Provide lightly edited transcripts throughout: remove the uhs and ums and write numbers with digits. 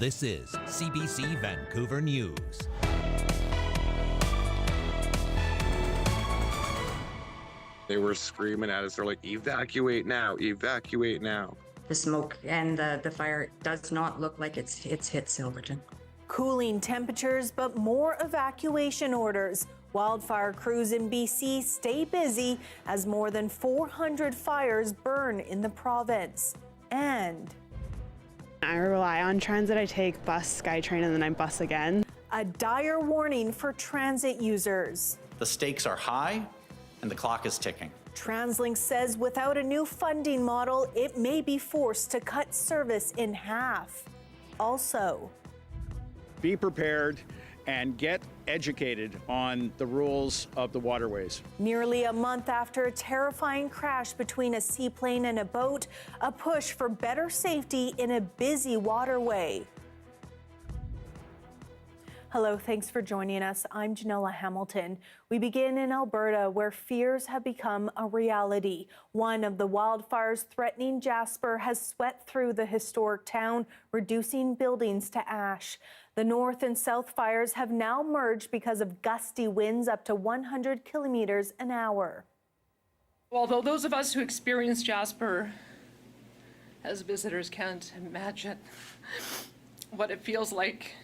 This is CBC Vancouver News. They were screaming at us. They're like, evacuate now, evacuate now. The smoke and the fire does not look like it's hit Silverton. Cooling temperatures, but more evacuation orders. Wildfire crews in BC stay busy as more than 400 fires burn in the province. And I rely on transit. I take bus, SkyTrain, and then I bus again. a dire warning for transit users. The stakes are high and the clock is ticking. TransLink says without a new funding model, it may be forced to cut service in half. Also, be prepared and get educated on the rules of the waterways. nearly a month after a terrifying crash between a seaplane and a boat, a push for better safety in a busy waterway. Hello, thanks for joining us. I'm Janella Hamilton. We begin in Alberta, where fears have become a reality. One of the wildfires threatening Jasper has swept through the historic town, reducing buildings to ash. The north and south fires have now merged because of gusty winds up to 100 kilometers an hour. Although those of us who experienced Jasper as visitors can't imagine what it feels like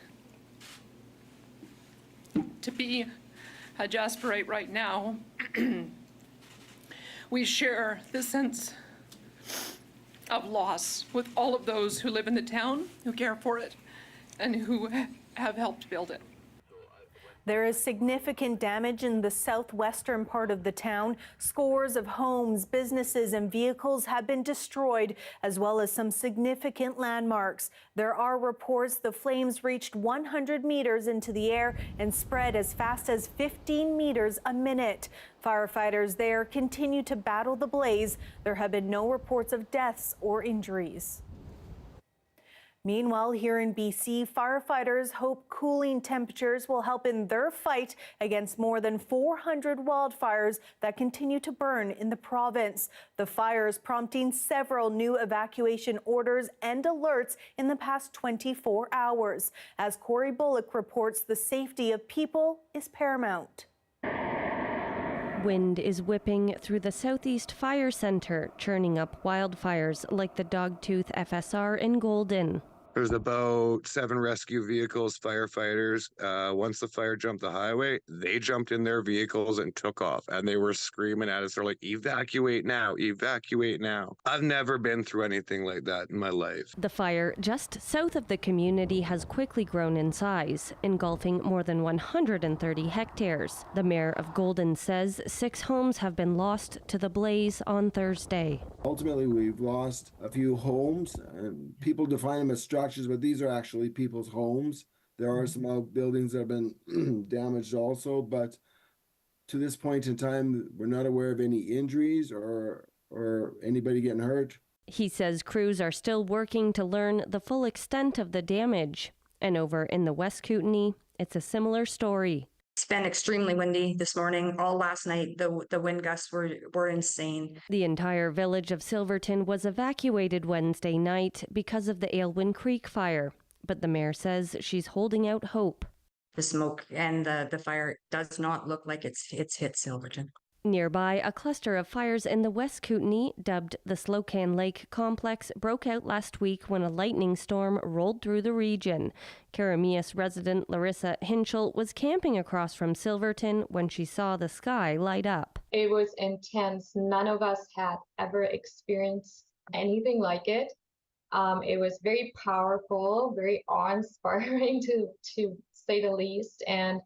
to be a Jasperite right now, we share this sense of loss with all of those who live in the town, who care for it, and who have helped build it. There is significant damage in the southwestern part of the town. Scores of homes, businesses, and vehicles have been destroyed, as well as some significant landmarks. There are reports the flames reached 100 meters into the air and spread as fast as 15 meters a minute. Firefighters there continue to battle the blaze. There have been no reports of deaths or injuries. Meanwhile, here in BC, firefighters hope cooling temperatures will help in their fight against more than 400 wildfires that continue to burn in the province. The fires prompting several new evacuation orders and alerts in the past 24 hours. As Corey Bullock reports, the safety of people is paramount. Wind is whipping through the Southeast Fire Centre, churning up wildfires like the Dogtooth FSR in Golden. There's about 7 rescue vehicles, firefighters. Once the fire jumped the highway, they jumped in their vehicles and took off. And they were screaming at us. They're like, evacuate now, evacuate now. I've never been through anything like that in my life. The fire just south of the community has quickly grown in size, engulfing more than 130 hectares. The mayor of Golden says 6 homes have been lost to the blaze on Thursday. Ultimately, we've lost a few homes, and people define them as structures, but these are actually people's homes. There are some outbuildings that have been damaged also, but to this point in time, we're not aware of any injuries or anybody getting hurt. He says crews are still working to learn the full extent of the damage. And over in the West Kootenay, it's a similar story. It's been extremely windy this morning. All last night, the wind gusts were insane. The entire village of Silverton was evacuated Wednesday night because of the Aylwin Creek fire. But the mayor says she's holding out hope. The smoke and the fire does not look like it's hit Silverton. Nearby, a cluster of fires in the West Kootenay, dubbed the Slocan Lake Complex, broke out last week when a lightning storm rolled through the region. Karamias resident Larissa Hinchell was camping across from Silverton when she saw the sky light up. It was intense. None of us had ever experienced anything like it. It was very powerful, very awe-inspiring to say the least, and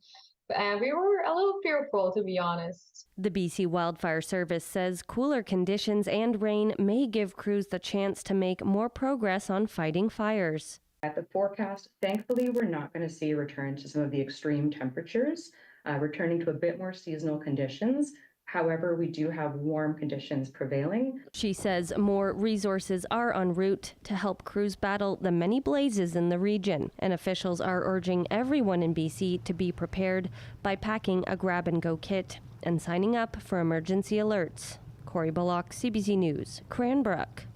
we were a little fearful, to be honest. The BC Wildfire Service says cooler conditions and rain may give crews the chance to make more progress on fighting fires. At the forecast, thankfully, we're not going to see a return to some of the extreme temperatures, returning to a bit more seasonal conditions. However, we do have warm conditions prevailing. She says more resources are en route to help crews battle the many blazes in the region, and officials are urging everyone in BC to be prepared by packing a grab-and-go kit and signing up for emergency alerts. Corey Bullock, CBC News, Cranbrook.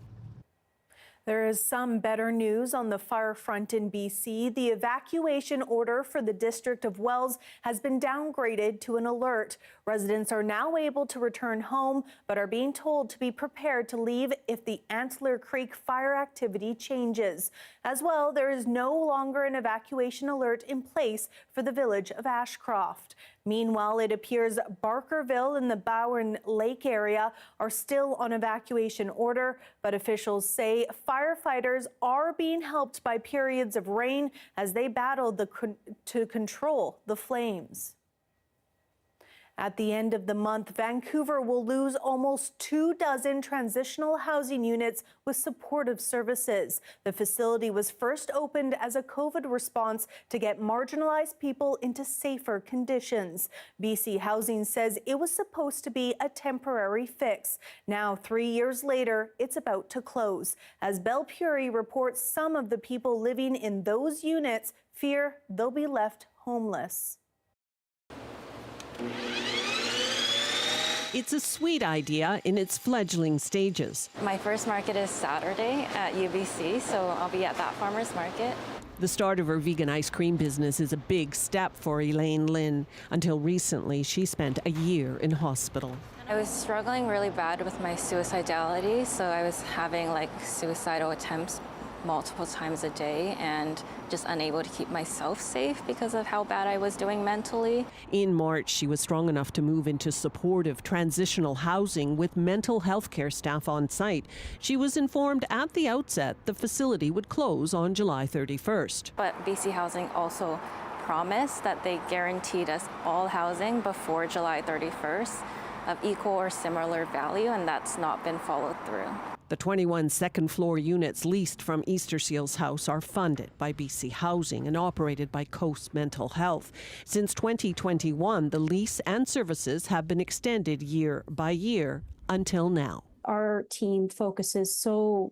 There is some better news on the fire front in BC. The evacuation order for the District of Wells has been downgraded to an alert. Residents are now able to return home, but are being told to be prepared to leave if the Antler Creek fire activity changes. As well, there is no longer an evacuation alert in place for the village of Ashcroft. Meanwhile, it appears Barkerville and the Bowen Lake area are still on evacuation order, but officials say firefighters are being helped by periods of rain as they battle to control the flames. At the end of the month, Vancouver will lose almost 24 transitional housing units with supportive services. The facility was first opened as a COVID response to get marginalized people into safer conditions. BC Housing says it was supposed to be a temporary fix. Now, 3 years later, it's about to close. As Belle Puri reports, some of the people living in those units fear they'll be left homeless. It's a sweet idea in its fledgling stages. My first market is Saturday at UBC, so I'll be at that farmer's market. The start of her vegan ice cream business is a big step for Elaine Lynn. Until recently, she spent a year in hospital. I was struggling really bad with my suicidality, so I was having suicidal attempts multiple times a day and just unable to keep myself safe because of how bad I was doing mentally. In March, she was strong enough to move into supportive transitional housing with mental health care staff on site. She was informed at the outset the facility would close on July 31st. But BC Housing also promised that they guaranteed us all housing before July 31st of equal or similar value, and that's not been followed through. The 21 second-floor units leased from Easter Seals House are funded by BC Housing and operated by Coast Mental Health. Since 2021, the lease and services have been extended year by year until now. Our team focuses so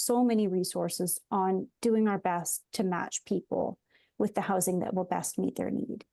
many resources on doing our best to match people with the housing that will best meet their need.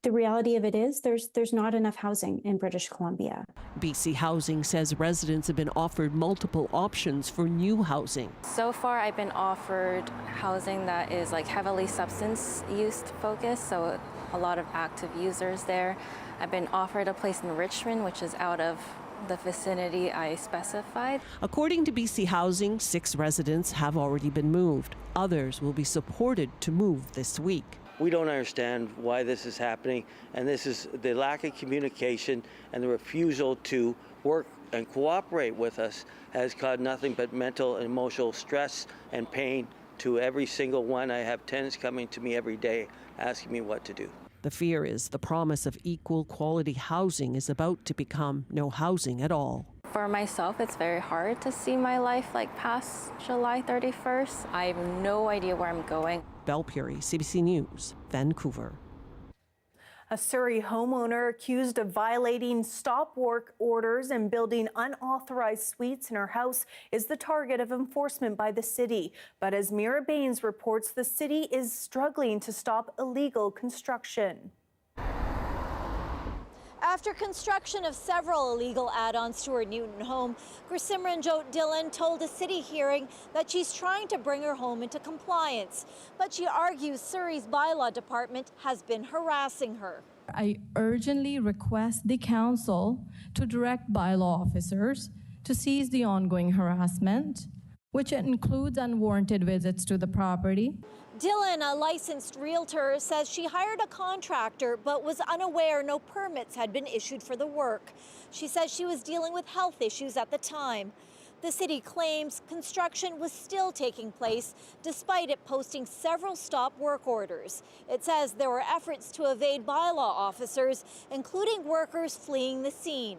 The reality of it is there's not enough housing in British Columbia. BC Housing says residents have been offered multiple options for new housing. So far, I've been offered housing that is heavily substance use focused, so a lot of active users there. I've been offered a place in Richmond, which is out of the vicinity I specified. According to BC Housing, 6 residents have already been moved. Others will be supported to move this week. We don't understand why this is happening, and this is the lack of communication and the refusal to work and cooperate with us has caused nothing but mental and emotional stress and pain to every single one. I have tenants coming to me every day asking me what to do. The fear is the promise of equal quality housing is about to become no housing at all. For myself, it's very hard to see my life past July 31st. I have no idea where I'm going. Belle Puri, CBC News, Vancouver. A Surrey homeowner accused of violating stop work orders and building unauthorized suites in her house is the target of enforcement by the city. But as Mira Baines reports, the city is struggling to stop illegal construction. After construction of several illegal add-ons to her Newton home, Grisimranjot Dillon told a city hearing that she's trying to bring her home into compliance. But she argues Surrey's bylaw department has been harassing her. I urgently request the council to direct bylaw officers to cease the ongoing harassment, which includes unwarranted visits to the property. Dillon, a licensed realtor, says she hired a contractor but was unaware no permits had been issued for the work. She says she was dealing with health issues at the time. The city claims construction was still taking place despite it posting several stop work orders. It says there were efforts to evade bylaw officers, including workers fleeing the scene.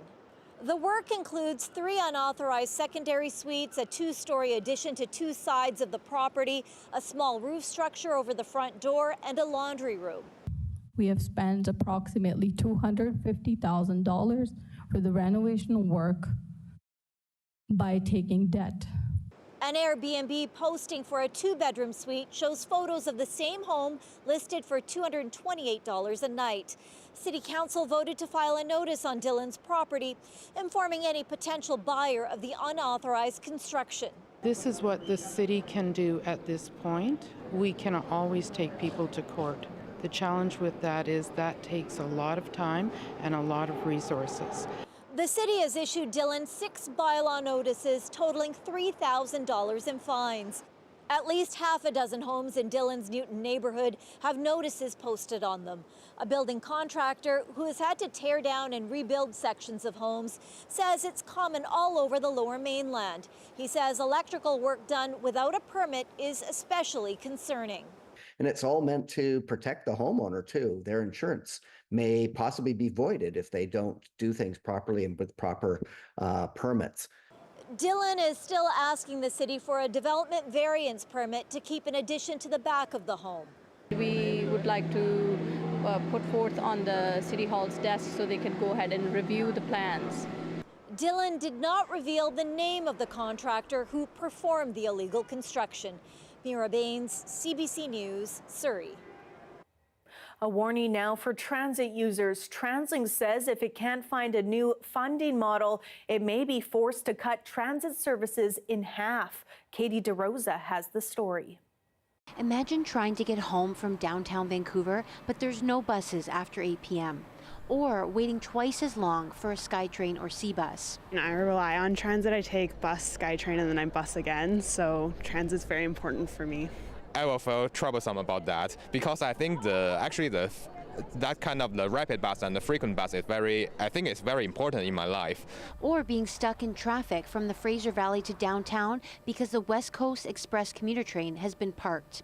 The work includes 3 unauthorized secondary suites, a 2-story addition to 2 sides of the property, a small roof structure over the front door, and a laundry room. We have spent approximately $250,000 for the renovation work by taking debt. An Airbnb posting for a 2-bedroom suite shows photos of the same home listed for $228 a night. City Council voted to file a notice on Dillon's property, informing any potential buyer of the unauthorized construction. This is what the city can do at this point. We cannot always take people to court. The challenge with that is that takes a lot of time and a lot of resources. The city has issued Dillon 6 bylaw notices totaling $3,000 in fines. At least half a dozen homes in Dillon's Newton neighborhood have notices posted on them. A building contractor who has had to tear down and rebuild sections of homes says it's common all over the Lower Mainland. He says electrical work done without a permit is especially concerning. And it's all meant to protect the homeowner too. Their insurance may possibly be voided if they don't do things properly and with proper permits. Dillon is still asking the city for a development variance permit to keep an addition to the back of the home. We would like to put forth on the City Hall's desk so they can go ahead and review the plans. Dillon did not reveal the name of the contractor who performed the illegal construction. Mira Baines, CBC News, Surrey. A warning now for transit users. TransLink says if it can't find a new funding model, it may be forced to cut transit services in half. Katie DeRosa has the story. Imagine trying to get home from downtown Vancouver, but there's no buses after 8 p.m. Or waiting twice as long for a SkyTrain or C-Bus. I rely on transit. I take bus, SkyTrain, and then I bus again. So transit's very important for me. I will feel troublesome about that because I think that kind of the rapid bus and the frequent bus is it's very important in my life. Or being stuck in traffic from the Fraser Valley to downtown because the West Coast Express commuter train has been parked.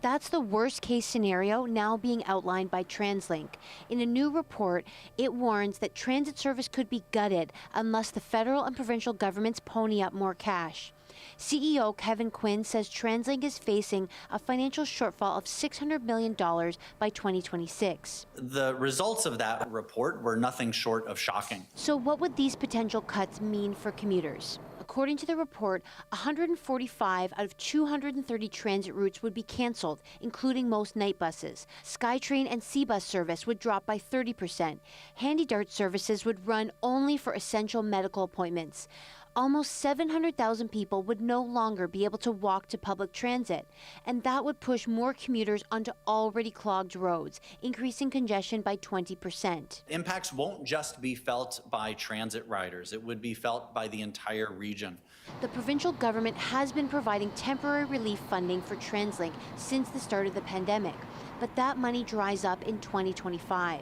That's the worst case scenario now being outlined by TransLink. In a new report, it warns that transit service could be gutted unless the federal and provincial governments pony up more cash. CEO Kevin Quinn says TransLink is facing a financial shortfall of $600 million by 2026. The results of that report were nothing short of shocking. So what would these potential cuts mean for commuters? According to the report, 145 out of 230 transit routes would be canceled, including most night buses. SkyTrain and C-Bus service would drop by 30%. Handy-Dart services would run only for essential medical appointments. Almost 700,000 people would no longer be able to walk to public transit, and that would push more commuters onto already clogged roads, increasing congestion by 20%. Impacts won't just be felt by transit riders, it would be felt by the entire region. The provincial government has been providing temporary relief funding for TransLink since the start of the pandemic, but that money dries up in 2025.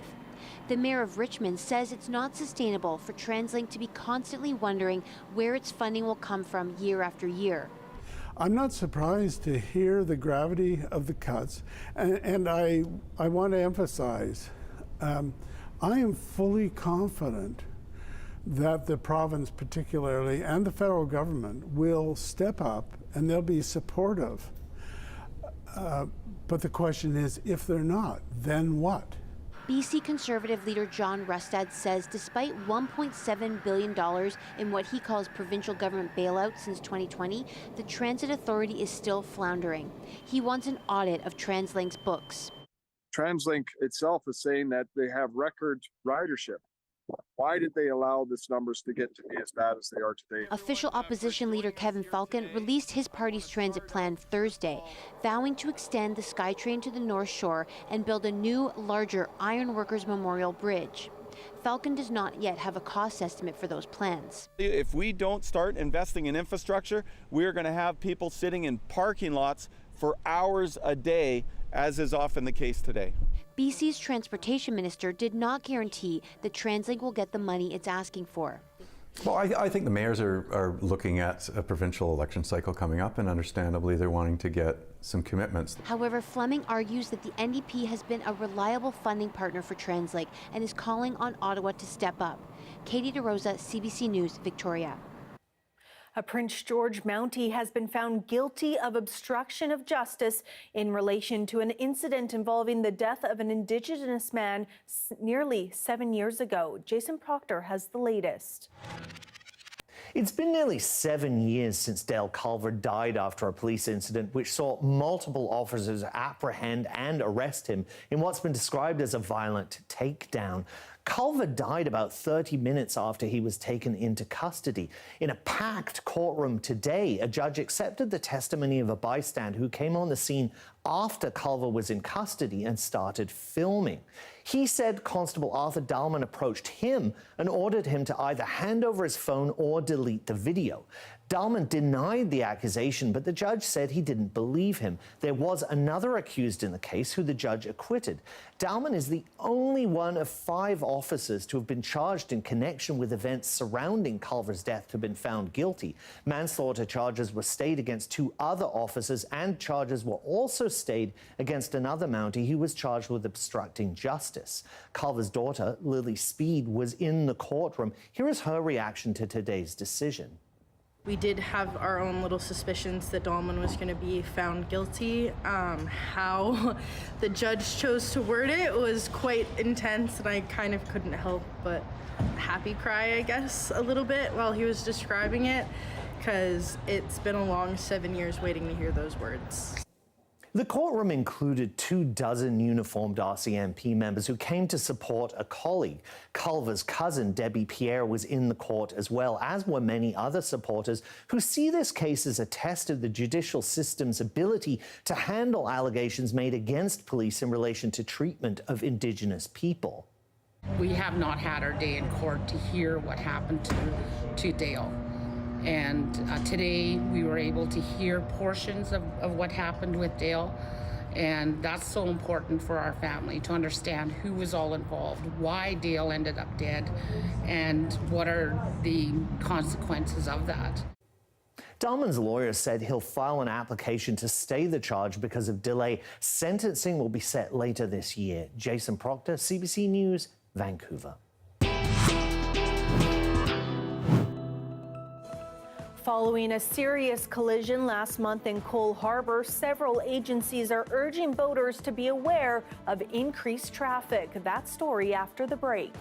The mayor of Richmond says it's not sustainable for TransLink to be constantly wondering where its funding will come from year after year. I'm not surprised to hear the gravity of the cuts, and I want to emphasize, I am fully confident that the province particularly and the federal government will step up and they'll be supportive. But the question is, if they're not, then what? BC Conservative leader John Rustad says despite $1.7 billion in what he calls provincial government bailouts since 2020, the Transit Authority is still floundering. He wants an audit of TransLink's books. TransLink itself is saying that they have record ridership. Why did they allow these numbers to get to be as bad as they are today? Official opposition leader Kevin Falcon released his party's transit plan Thursday, vowing to extend the SkyTrain to the North Shore and build a new, larger Ironworkers Memorial Bridge. Falcon does not yet have a cost estimate for those plans. If we don't start investing in infrastructure, we're going to have people sitting in parking lots for hours a day, as is often the case today. BC's transportation minister did not guarantee that TransLink will get the money it's asking for. Well, I think the mayors are looking at a provincial election cycle coming up, and understandably they're wanting to get some commitments. However, Fleming argues that the NDP has been a reliable funding partner for TransLink and is calling on Ottawa to step up. Katie DeRosa, CBC News, Victoria. A Prince George Mountie has been found guilty of obstruction of justice in relation to an incident involving the death of an Indigenous man nearly 7 years ago. Jason Proctor has the latest. It's been nearly 7 years since Dale Culver died after a police incident which saw multiple officers apprehend and arrest him in what's been described as a violent takedown. Culver died about 30 minutes after he was taken into custody. In a packed courtroom today, a judge accepted the testimony of a bystander who came on the scene after Culver was in custody and started filming. He said Constable Arthur Dahlman approached him and ordered him to either hand over his phone or delete the video. Dahlman denied the accusation, but the judge said he didn't believe him. There was another accused in the case who the judge acquitted. Dahlman is the only one of 5 officers to have been charged in connection with events surrounding Culver's death to have been found guilty. Manslaughter charges were stayed against 2 other officers, and charges were also stayed against another Mountie who was charged with obstructing justice. Culver's daughter, Lily Speed, was in the courtroom. Here is her reaction to today's decision. We did have our own little suspicions that Dahlman was going to be found guilty. How the judge chose to word it was quite intense, and I kind of couldn't help but happy cry, I guess, a little bit while he was describing it, because it's been a long 7 years waiting to hear those words. The courtroom included 24 uniformed RCMP members who came to support a colleague. Culver's cousin, Debbie Pierre, was in the court as well, as were many other supporters who see this case as a test of the judicial system's ability to handle allegations made against police in relation to treatment of Indigenous people. We have not had our day in court to hear what happened to Dale. And today we were able to hear portions of what happened with Dale. And that's so important for our family to understand who was all involved, why Dale ended up dead, and what are the consequences of that. Dahlman's lawyer said he'll file an application to stay the charge because of delay. Sentencing will be set later this year. Jason Proctor, CBC News, Vancouver. Following a serious collision last month in Cole Harbour, several agencies are urging boaters to be aware of increased traffic. That story after the break.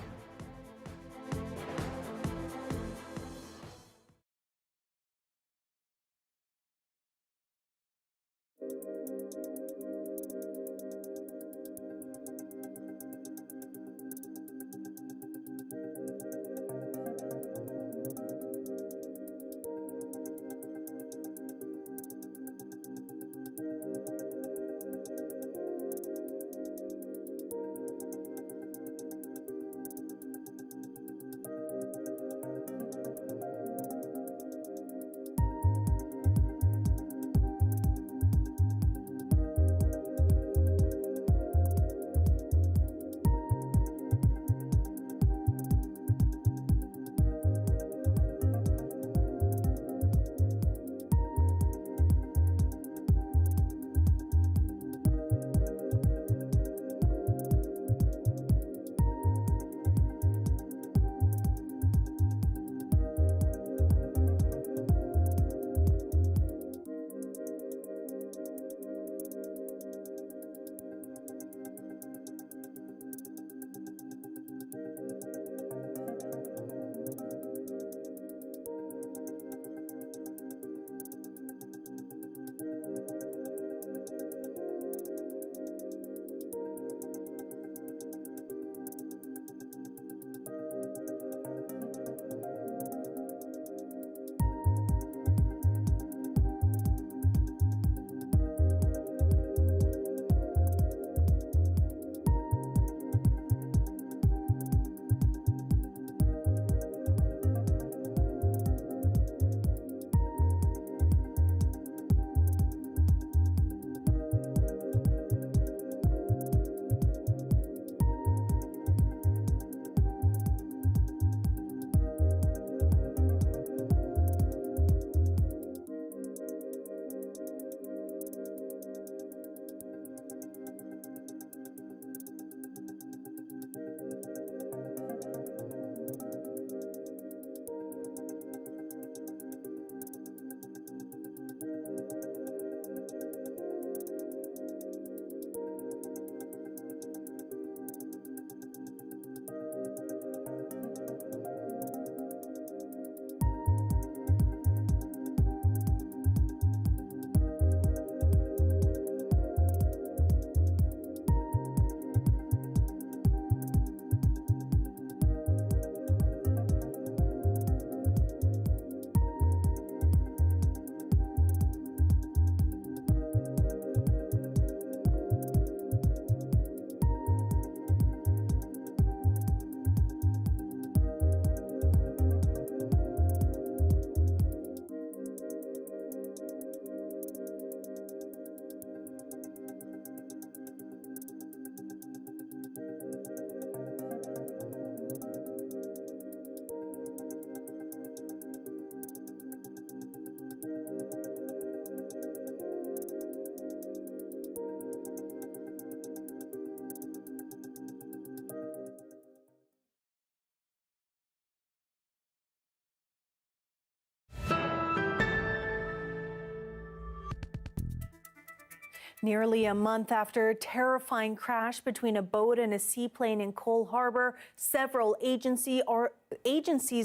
Nearly a month after a terrifying crash between a boat and a seaplane in Cole Harbour, several agencies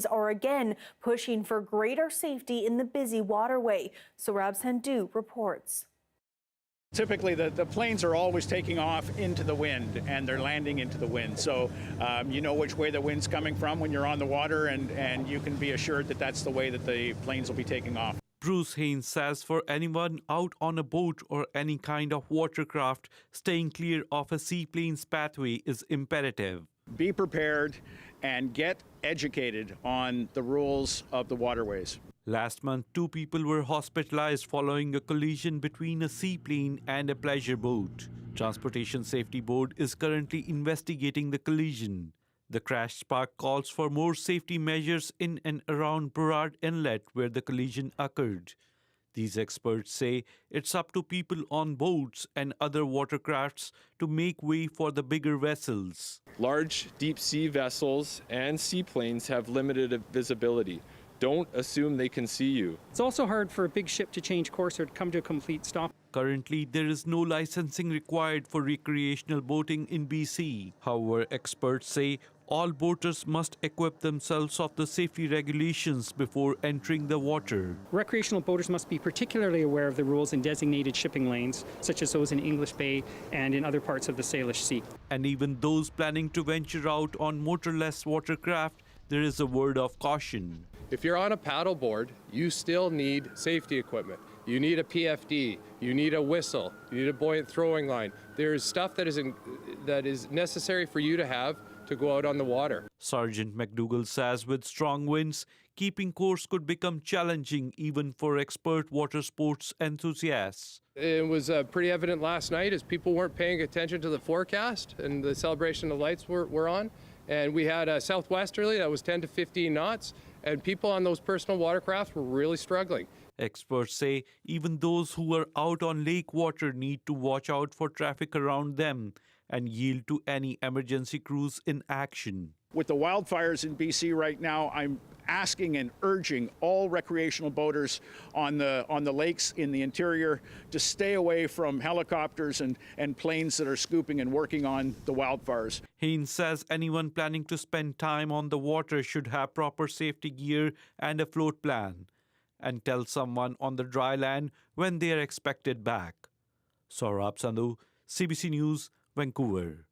are again pushing for greater safety in the busy waterway. Saurabh Sandhu reports. Typically, the planes are always taking off into the wind and they're landing into the wind. So you know which way the wind's coming from when you're on the water, and you can be assured that that's the way that the planes will be taking off. Bruce Haynes says for anyone out on a boat or any kind of watercraft, staying clear of a seaplane's pathway is imperative. Be prepared and get educated on the rules of the waterways. Last month, 2 people were hospitalized following a collision between a seaplane and a pleasure boat. Transportation Safety Board is currently investigating the collision. The crash sparked calls for more safety measures in and around Burrard Inlet where the collision occurred. These experts say it's up to people on boats and other watercrafts to make way for the bigger vessels. Large deep-sea vessels and seaplanes have limited visibility. Don't assume they can see you. It's also hard for a big ship to change course or to come to a complete stop. Currently, there is no licensing required for recreational boating in BC. However, experts say all boaters must equip themselves of the safety regulations before entering the water. Recreational boaters must be particularly aware of the rules in designated shipping lanes, such as those in English Bay and in other parts of the Salish Sea. And even those planning to venture out on motorless watercraft, there is a word of caution. If you're on a paddleboard, you still need safety equipment. You need a PFD, you need a whistle, you need a buoyant throwing line. There's stuff that is necessary for you to have to go out on the water. Sergeant McDougall says with strong winds, keeping course could become challenging even for expert water sports enthusiasts. It was pretty evident last night as people weren't paying attention to the forecast and the celebration of lights were on. And we had a southwesterly that was 10 to 15 knots, and people on those personal watercrafts were really struggling. Experts say even those who are out on lake water need to watch out for traffic around them and yield to any emergency crews in action. With the wildfires in BC right now, I'm asking and urging all recreational boaters on the lakes in the interior to stay away from helicopters and planes that are scooping and working on the wildfires. Haynes says anyone planning to spend time on the water should have proper safety gear and a float plan, and tell someone on the dry land when they are expected back. Saurabh Sandhu, CBC News, Vancouver.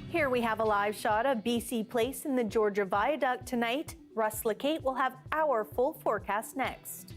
Here we have a live shot of BC Place in the Georgia Viaduct tonight. Russ Lacate will have our full forecast next.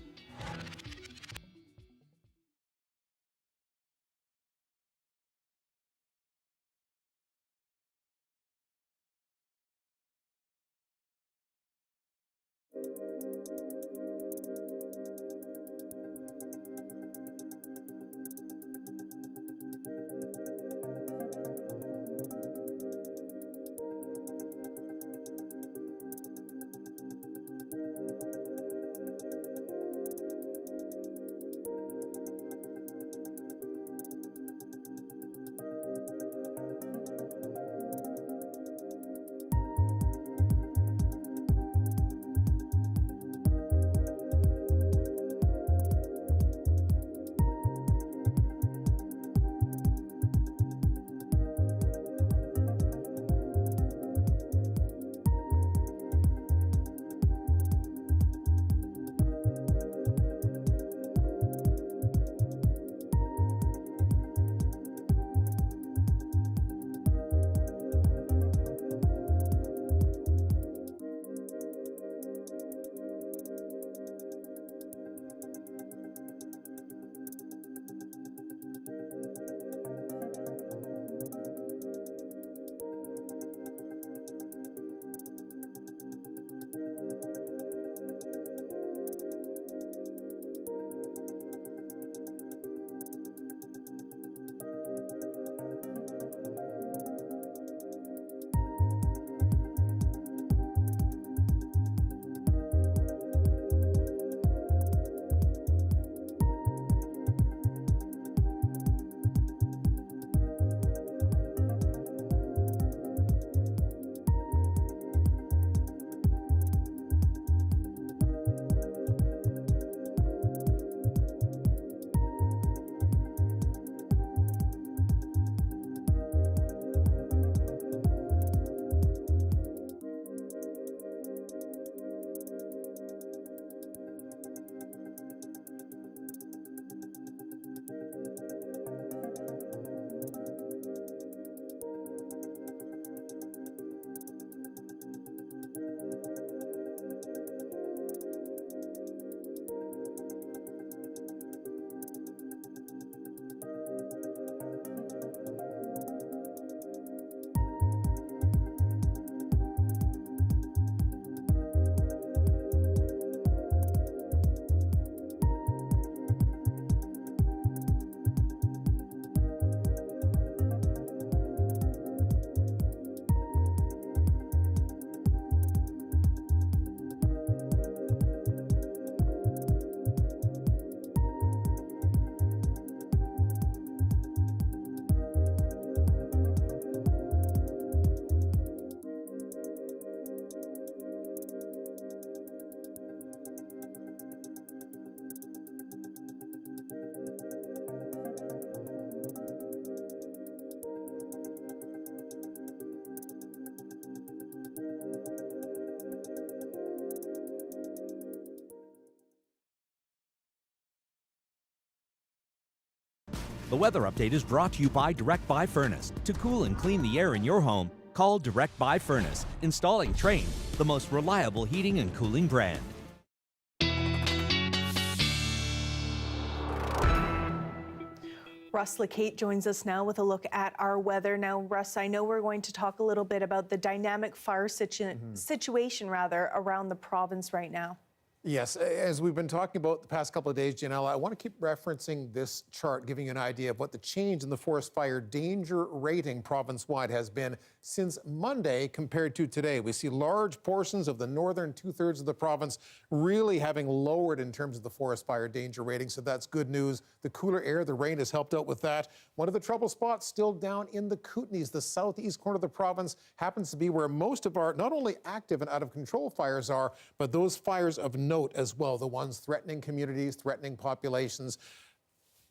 The weather update is brought to you by Direct Buy Furnace. To cool and clean the air in your home, call Direct Buy Furnace. Installing Trane, the most reliable heating and cooling brand. Russ Lacate joins us now with a look at our weather. Now, Russ, I know we're going to talk a little bit about the dynamic fire situation around the province right now. Yes, as we've been talking about the past couple of days, Janella, I want to keep referencing this chart, giving you an idea of what the change in the forest fire danger rating province-wide has been since Monday compared to today. We see large portions of the northern two-thirds of the province really having lowered in terms of the forest fire danger rating, so that's good news. The cooler air, the rain has helped out with that. One of the trouble spots still down in the Kootenays, the southeast corner of the province, happens to be where most of our not only active and out-of-control fires are, but those fires of note as well, the ones threatening communities, threatening populations.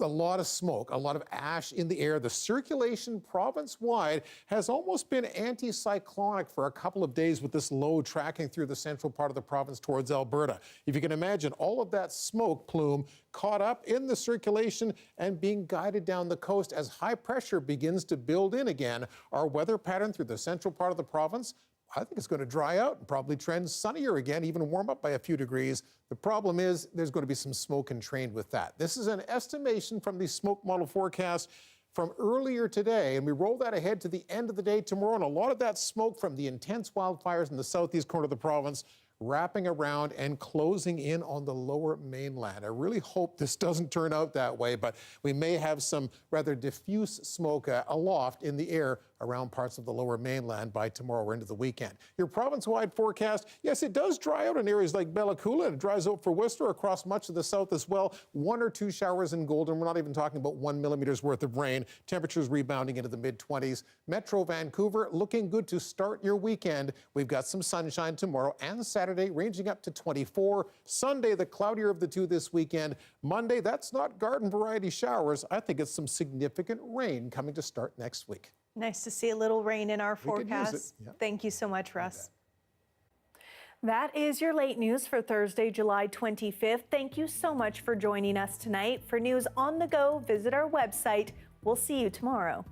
A lot of smoke, a lot of ash in the air. The circulation province-wide has almost been anticyclonic for a couple of days with this low tracking through the central part of the province towards Alberta. If you can imagine, all of that smoke plume caught up in the circulation and being guided down the coast as high pressure begins to build in again. Our weather pattern through the central part of the province, I think it's going to dry out and probably trend sunnier again, even warm up by a few degrees. The problem is there's going to be some smoke entrained with that. This is an estimation from the smoke model forecast from earlier today, and we roll that ahead to the end of the day tomorrow, and a lot of that smoke from the intense wildfires in the southeast corner of the province wrapping around and closing in on the lower mainland. I really hope this doesn't turn out that way, but we may have some rather diffuse smoke aloft in the air around parts of the lower mainland by tomorrow or into the weekend. Your province-wide forecast, yes, it does dry out in areas like Bella Coola, and it dries out for Worcester across much of the south as well. 1 or 2 showers in Golden. We're not even talking about 1 millimeter's worth of rain. Temperatures rebounding into the mid-20s. Metro Vancouver looking good to start your weekend. We've got some sunshine tomorrow and Saturday, ranging up to 24. Sunday, the cloudier of the two this weekend. Monday, that's not garden variety showers. I think it's some significant rain coming to start next week. Nice to see a little rain in our forecast. Yeah. Thank you so much, Russ. That is your late news for Thursday, July 25th. Thank you so much for joining us tonight. For news on the go, visit our website. We'll see you tomorrow.